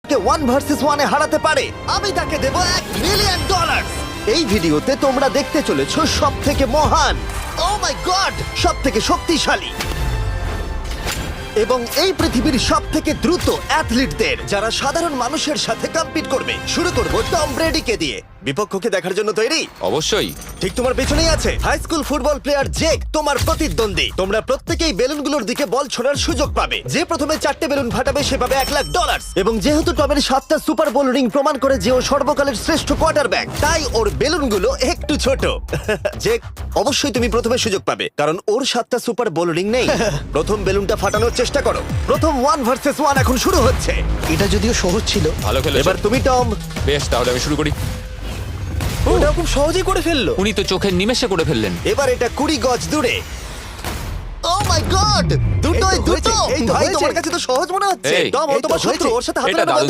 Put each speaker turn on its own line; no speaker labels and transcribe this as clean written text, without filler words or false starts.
জেককে 1 versus 1 এ হারাতে পারে আমি তাকে দেব $1 মিলিয়ন। এই ভিডিওতে তোমরা দেখতে চলেছো সব থেকে মহান, ও মাই গড, সব থেকে শক্তিশালী এবং এই পৃথিবীর সব থেকে দ্রুত অ্যাথলিটদের যারা সাধারণ মানুষের সাথে কম্পিট করবে। শুরু করব টম ব্রেডিকে দিয়ে। বিপক্ষকে দেখার জন্য তৈরি?
অবশ্যই।
ঠিক তোমার পেছনেই আছে high school football player Jake, তোমার প্রতিদ্বন্দ্বী। তোমরা প্রত্যেকেই বেলুনগুলোর দিকে বল ছোড়ার সুযোগ পাবে। যে প্রথমে 4টে বেলুন ফাটাবে সে পাবে $1 লাখ। এবং যেহেতু টমের 7টা সুপার বোল রিং প্রমাণ করে যে ও সর্বকালের শ্রেষ্ঠ কোয়ার্টারব্যাক, তাই ওর বেলুনগুলো একটু ছোট। জেক, অবশ্যই তুমি প্রথমে সুযোগ পাবে কারণ ওর 7টা সুপার বোল রিং নেই। প্রথম বেলুনটা ফাটানোর চেষ্টা করো। প্রথম 1 ভার্সেস 1 এখন শুরু হচ্ছে। এটা যদিও সহজ ছিল।
ভালো খেলেছো।
এবার তুমি টম।
বেশ, তাহলে আমি শুরু করি।
ওটা খুব সহজেই করে ফেললো।
উনি তো চোখের নিমেষে করে ফেললেন।
এবার এটা 20 গজ দূরে। ও মাই গড, দুটোই দুটো।
এই তো
ভাই
হয়েছে।
তোমার কাছে তো সহজ মনে হচ্ছে।
এই,
টম, ও
এই তো
তোমার শত্রু,
হয়েছে।
ওর সাথে হাত
এটা
মেলানো বন্ধ
দারুণ